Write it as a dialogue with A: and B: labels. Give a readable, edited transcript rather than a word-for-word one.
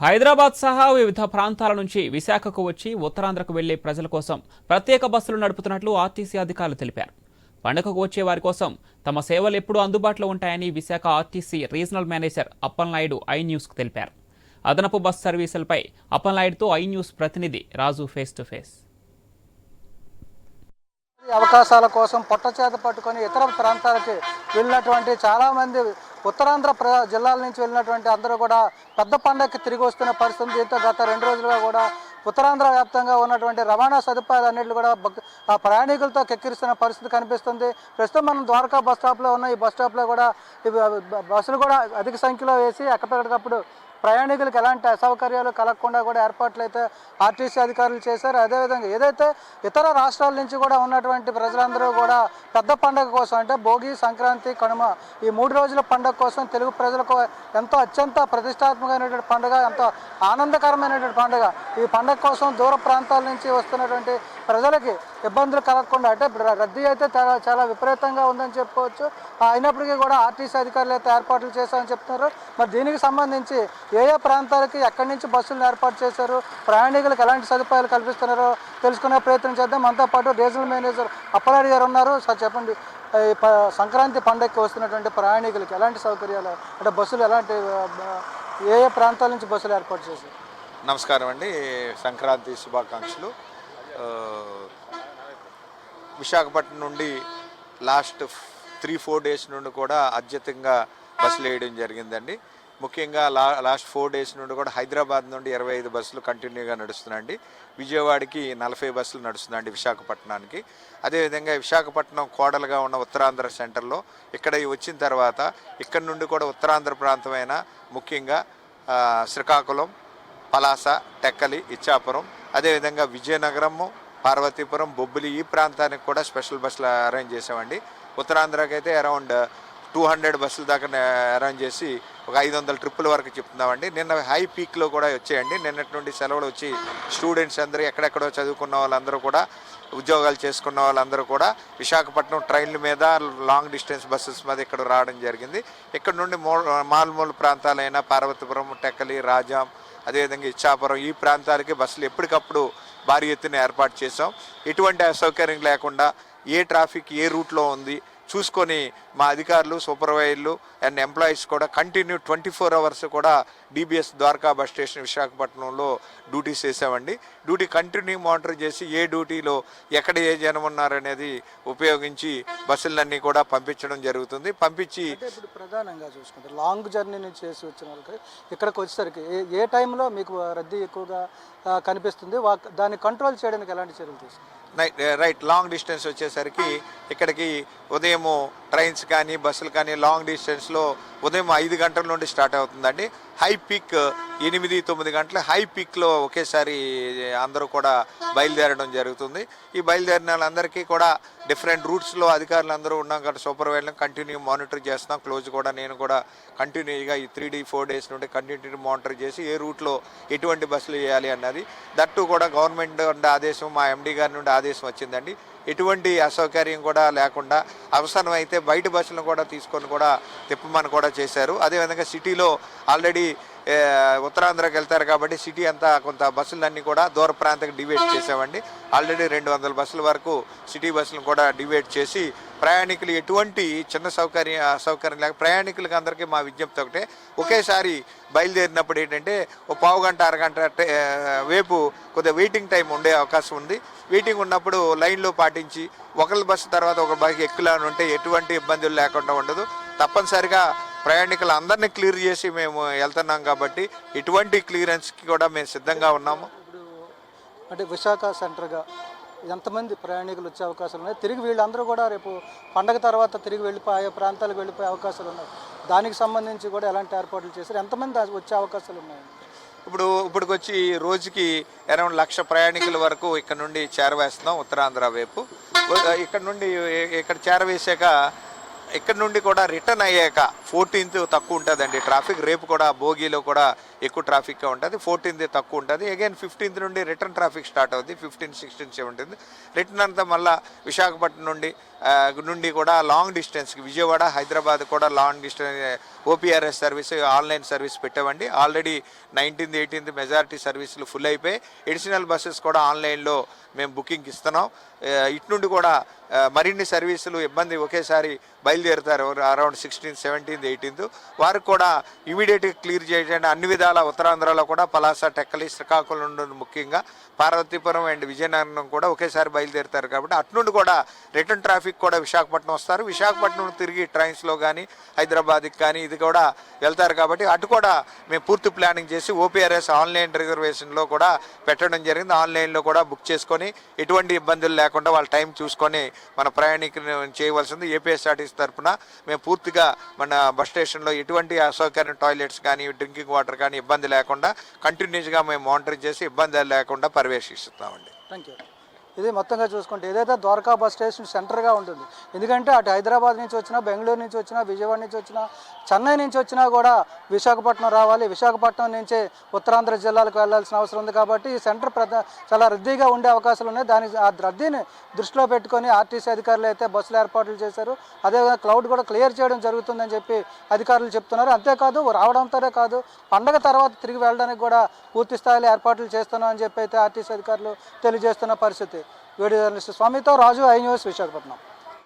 A: హైదరాబాద్ సహా వివిధ ప్రాంతాల నుంచి విశాఖకు వచ్చి ఉత్తరాంధ్రకు వెళ్లే ప్రజల కోసం ప్రత్యేక బస్సులు నడుపుతున్నట్లు ఆర్టీసీ అధికారులు తెలిపారు. పండుగకు వచ్చే వారి కోసం తమ సేవలు ఎప్పుడూ అందుబాటులో ఉంటాయని Visakha RTC regional manager Appalanaidu I న్యూస్కు తెలిపారు. అదనపు బస్ సర్వీసులపై అప్పలనాయుడుతో ఐ న్యూస్ ప్రతినిధి రాజు ఫేస్ టు ఫేస్.
B: అవకాశాల కోసం పొట్టచేత పట్టుకొని ఇతర ప్రాంతాలకి వెళ్ళినటువంటి చాలామంది ఉత్తరాంధ్ర జిల్లాల నుంచి వెళ్ళినటువంటి అందరూ కూడా పెద్ద పండగకి తిరిగి వస్తున్న పరిస్థితి. దీంతో గత 2 రోజులుగా కూడా ఉత్తరాంధ్ర వ్యాప్తంగా ఉన్నటువంటి రవాణా సదుపాయాలు అన్నింటినీ కూడా ప్రయాణికులతో కెక్కిరిస్తున్న పరిస్థితి కనిపిస్తుంది. ప్రస్తుతం మనం ద్వారకా బస్ స్టాప్లో ఉన్న ఈ బస్ స్టాప్లో కూడా బస్సులు కూడా అధిక సంఖ్యలో వేసి ఎక్కడికప్పుడు ప్రయాణికులకు ఎలాంటి అసౌకర్యాలు కలగకుండా కూడా ఏర్పాట్లు అయితే ఆర్టీసీ అధికారులు చేశారు. అదేవిధంగా ఏదైతే ఇతర రాష్ట్రాల నుంచి కూడా ఉన్నటువంటి ప్రజలందరూ కూడా పెద్ద పండుగ కోసం అంటే భోగి, సంక్రాంతి, కనుమ ఈ 3 రోజుల పండుగ కోసం తెలుగు ప్రజలకు ఎంతో అత్యంత ప్రతిష్టాత్మకమైనటువంటి పండుగ, ఎంతో ఆనందకరమైనటువంటి పండుగ. ఈ పండుగ కోసం దూర ప్రాంతాల నుంచి వస్తున్నటువంటి ప్రజలకి ఇబ్బందులు కలగకుండా అంటే రద్దీ అయితే చాలా విపరీతంగా ఉందని చెప్పుకోవచ్చు. అయినప్పటికీ కూడా ఆర్టీసీ అధికారులు అయితే ఏర్పాట్లు చేశారని చెప్తున్నారు. మరి దీనికి సంబంధించి ఏ ప్రాంతాలకి ఎక్కడి నుంచి బస్సులను ఏర్పాటు చేశారు, ప్రయాణికులకు ఎలాంటి సదుపాయాలు కల్పిస్తున్నారో తెలుసుకునే ప్రయత్నం చేద్దాం. మనతో పాటు రీజనల్ మేనేజర్ అప్పలనాయుడు గారు ఉన్నారు. సార్ చెప్పండి, సంక్రాంతి పండుగకి వస్తున్నటువంటి ప్రయాణికులకి ఎలాంటి సౌకర్యాలు అంటే బస్సులు ఎలాంటి ఏ ప్రాంతాల నుంచి బస్సులు ఏర్పాటు చేశారు?
C: నమస్కారం అండి, సంక్రాంతి శుభాకాంక్షలు. విశాఖపట్నం నుండి లాస్ట్ 3-4 డేస్ నుండి కూడా అత్యధికంగా బస్సులు వేయడం జరిగిందండి. ముఖ్యంగా లాస్ట్ 4 డేస్ నుండి కూడా హైదరాబాద్ నుండి 25 బస్సులు కంటిన్యూగా నడుస్తున్నాయండి. విజయవాడకి 40 బస్సులు నడుస్తున్నాయండి విశాఖపట్నానికి. అదేవిధంగా విశాఖపట్నం కోడలుగా ఉన్న ఉత్తరాంధ్ర సెంటర్లో ఇక్కడ వచ్చిన తర్వాత ఇక్కడ నుండి కూడా ఉత్తరాంధ్ర ప్రాంతమైన ముఖ్యంగా శ్రీకాకుళం, పలాస, టెక్కలి, ఇచ్చాపురం, అదేవిధంగా విజయనగరము, పార్వతీపురం, బొబ్బిలి ఈ ప్రాంతానికి కూడా స్పెషల్ బస్సులు అరేంజ్ చేసామండి. ఉత్తరాంధ్రకి అయితే అరౌండ్ 200 బస్సుల దాకా అరేంజ్ చేసి ఒక 500 ట్రిప్పుల వరకు చెప్తున్నామండి. నిన్న హై పీక్లో కూడా వచ్చాయండి. నిన్నటి నుండి సెలవులు వచ్చి స్టూడెంట్స్ అందరూ ఎక్కడెక్కడో చదువుకున్న వాళ్ళందరూ కూడా, ఉద్యోగాలు చేసుకున్న వాళ్ళందరూ కూడా విశాఖపట్నం ట్రైన్ల మీద లాంగ్ డిస్టెన్స్ బస్సెస్ మీద ఇక్కడ రావడం జరిగింది. ఇక్కడ నుండి మాల్మూల ప్రాంతాలైన పార్వతీపురం, టెక్కలి, రాజాం, అదేవిధంగా ఇచ్చాపురం ఈ ప్రాంతాలకి బస్సులు ఎప్పటికప్పుడు భారీ ఎత్తున ఏర్పాటు చేసాం. ఎటువంటి అసౌకర్యం లేకుండా ఏ ట్రాఫిక్ ఏ రూట్లో ఉంది చూసుకొని మా అధికారులు, సూపర్వైజర్లు అండ్ ఎంప్లాయీస్ కూడా కంటిన్యూ 24 అవర్స్ కూడా డిబిఎస్ ద్వారకా బస్ స్టేషన్ విశాఖపట్నంలో డ్యూటీస్ చేసామండి. డ్యూటీ కంటిన్యూ మానిటర్ చేసి ఏ డ్యూటీలో ఎక్కడ ఏ జనం ఉన్నారనేది ఉపయోగించి బస్సులన్నీ కూడా పంపించడం జరుగుతుంది. పంపించి
B: ఇప్పుడు ప్రధానంగా చూసుకుంటే లాంగ్ జర్నీ నుంచి చేసి వచ్చిన వాళ్ళకి ఇక్కడికి వచ్చేసరికి ఏ టైంలో మీకు రద్దీ ఎక్కువగా కనిపిస్తుంది, దాన్ని కంట్రోల్ చేయడానికి ఎలాంటి చర్యలు తీసుకుంటారు?
C: రైట్, లాంగ్ డిస్టెన్స్ వచ్చేసరికి ఇక్కడికి ఉదయం ట్రైన్స్ కానీ బస్సులు కానీ లాంగ్ డిస్టెన్స్లో ఉదయం 5 గంటల నుండి స్టార్ట్ అవుతుందండి. హై పీక్ 8-9 గంటల హై పీక్లో ఒకేసారి అందరూ కూడా బయలుదేరడం జరుగుతుంది. ఈ బయలుదేరిన వాళ్ళందరికీ కూడా డిఫరెంట్ రూట్స్లో అధికారులు అందరూ ఉన్నాం కాబట్టి సూపర్వైజర్లను కంటిన్యూ మానిటర్ చేస్తున్నాం. క్లోజ్ కూడా నేను కూడా కంటిన్యూగా ఈ 3-4 డేస్ నుండి కంటిన్యూ మానిటర్ చేసి ఏ రూట్లో ఎటువంటి బస్సులు వేయాలి అన్నది దట్టు కూడా గవర్నమెంట్ నుండి ఆదేశం, మా ఎండీ గారి నుండి ఆదేశం వచ్చిందండి. ఎటువంటి అసౌకర్యం కూడా లేకుండా అవసరమైతే బయట బస్సులను కూడా తీసుకొని కూడా తిప్పమని కూడా చేశారు. అదేవిధంగా సిటీలో ఆల్రెడీ ఉత్తరాంధ్రకి వెళ్తారు కాబట్టి సిటీ అంతా కొంత బస్సులన్నీ కూడా దూర ప్రాంతానికి డివైడ్ చేసామండి. ఆల్రెడీ 200 బస్సుల వరకు సిటీ బస్సులను కూడా డివైడ్ చేసి ప్రయాణికులు ఎటువంటి చిన్న అసౌకర్యం లేక ప్రయాణికులకి అందరికీ మా విజ్ఞప్తి ఒకటే, ఒకేసారి బయలుదేరినప్పుడు ఏంటంటే ఓ పావు గంట అరగంట వేపు కొద్దిగా వెయిటింగ్ టైం ఉండే అవకాశం ఉంది. వెయిటింగ్ ఉన్నప్పుడు లైన్లో పాటించి ఒకరి బస్సు తర్వాత ఒక బస్సు ఎక్కులాని ఉంటే ఎటువంటి ఇబ్బందులు లేకుండా ఉండదు. తప్పనిసరిగా ప్రయాణికులు అందరినీ క్లియర్ చేసి మేము వెళ్తున్నాం కాబట్టి ఎటువంటి క్లియరెన్స్కి కూడా మేము సిద్ధంగా ఉన్నాము.
B: ఇప్పుడు అంటే విశాఖ సెంటర్గా ఎంతమంది ప్రయాణికులు వచ్చే అవకాశాలు ఉన్నాయి? తిరిగి వీళ్ళందరూ కూడా రేపు పండగ తర్వాత తిరిగి వెళ్ళిపోయే ప్రాంతాలకు వెళ్ళిపోయే అవకాశాలు ఉన్నాయి. దానికి సంబంధించి కూడా ఎలాంటి ఏర్పాట్లు చేశారు? ఎంతమంది వచ్చే అవకాశాలు ఉన్నాయి?
C: ఇప్పటికొచ్చి రోజుకి అరౌండ్ 1,00,000 ప్రయాణికుల వరకు ఇక్కడ నుండి చేరవేస్తున్నాం ఉత్తరాంధ్ర వైపు. ఇక్కడ నుండి ఇక్కడ చేరవేసాక ఇక్కడ నుండి కూడా రిటర్న్ అయ్యాక 14th తక్కువ ఉంటుందండి ట్రాఫిక్. రేపు కూడా భోగిలో కూడా ఎక్కువ ట్రాఫిక్గా ఉంటుంది. 14th తక్కువ ఉంటుంది. అగైన్ 15th నుండి రిటర్న్ ట్రాఫిక్ స్టార్ట్ అవుతుంది. 15, 16, 17 రిటర్న్ అంతా మళ్ళీ విశాఖపట్నం నుండి కూడా లాంగ్ డిస్టెన్స్కి విజయవాడ, హైదరాబాద్ కూడా long distance OPRS service online service పెట్టామండి. ఆల్రెడీ 19th, 18th మెజారిటీ సర్వీసులు ఫుల్ అయిపోయి ఎడిషనల్ బస్సెస్ కూడా ఆన్లైన్లో మేము బుకింగ్ ఇస్తున్నాం. ఇటు నుండి కూడా మరిన్ని సర్వీసులు ఇబ్బంది ఒకేసారి బయలుదేరుతారు అరౌండ్ 16th, 17th, 18th వారికి కూడా ఇమీడియట్గా క్లియర్ చేయడానికి అన్ని విధాల ఉత్తరాంధ్రలో కూడా పలాస, టెక్కలి, శ్రీకాకుళం నుండి ముఖ్యంగా పార్వతీపురం అండ్ విజయనగరం కూడా ఒకేసారి బయలుదేరుతారు. కాబట్టి అటు నుండి కూడా రిటర్న్ ట్రాఫిక్ కూడా విశాఖపట్నం వస్తారు. విశాఖపట్నం తిరిగి ట్రైన్స్లో కానీ హైదరాబాద్కి కానీ ఇది కూడా వెళ్తారు. కాబట్టి అటు కూడా మేము పూర్తి ప్లానింగ్ చేసి ఓపీఆర్ఎస్ ఆన్లైన్ రిజర్వేషన్లో కూడా పెట్టడం జరిగింది. ఆన్లైన్లో కూడా బుక్ చేసుకొని ఎటువంటి ఇబ్బందులు లేకుండా వాళ్ళ టైం చూసుకొని మన ప్రయాణికులు చేయవలసింది. ఏపీఎస్ఆర్టీసీ తరఫున మేము పూర్తిగా మన బస్ స్టేషన్లో ఎటువంటి అసౌకర్యం టాయిలెట్స్ కానీ డ్రింకింగ్ వాటర్ కానీ ఇబ్బంది లేకుండా కంటిన్యూస్గా మేము మానిటర్ చేసి ఇబ్బంది లేకుండా పర్యవేక్షిస్తామండి.
B: Thank you. ఇది మొత్తంగా చూసుకుంటే ఏదైతే ద్వారకా బస్ స్టేషన్ సెంటర్గా ఉంటుంది. ఎందుకంటే అటు హైదరాబాద్ నుంచి వచ్చినా, బెంగళూరు నుంచి వచ్చినా, విజయవాడ నుంచి వచ్చినా, చెన్నై నుంచి వచ్చినా కూడా విశాఖపట్నం రావాలి. విశాఖపట్నం నుంచే ఉత్తరాంధ్ర జిల్లాలకు వెళ్లాల్సిన అవసరం ఉంది. కాబట్టి ఈ సెంటర్ చాలా రద్దీగా ఉండే అవకాశాలు ఉన్నాయి. ఆ రద్దీని దృష్టిలో పెట్టుకొని ఆర్టీసీ అధికారులు అయితే బస్సులు ఏర్పాట్లు చేశారు. అదేవిధంగా క్లౌడ్ కూడా క్లియర్ చేయడం జరుగుతుందని చెప్పి అధికారులు చెప్తున్నారు. అంతేకాదు రావడంతోనే కాదు, పండగ తర్వాత తిరిగి వెళ్ళడానికి కూడా పూర్తి స్థాయిలో ఏర్పాట్లు చేస్తున్నాం అని చెప్పి అయితే ఆర్టీసీ అధికారులు తెలియజేస్తున్న పరిస్థితి. వీడియో జర్నలిస్ట్ స్వామితో రాజు, ఐ న్యూస్, విశాఖపట్నం.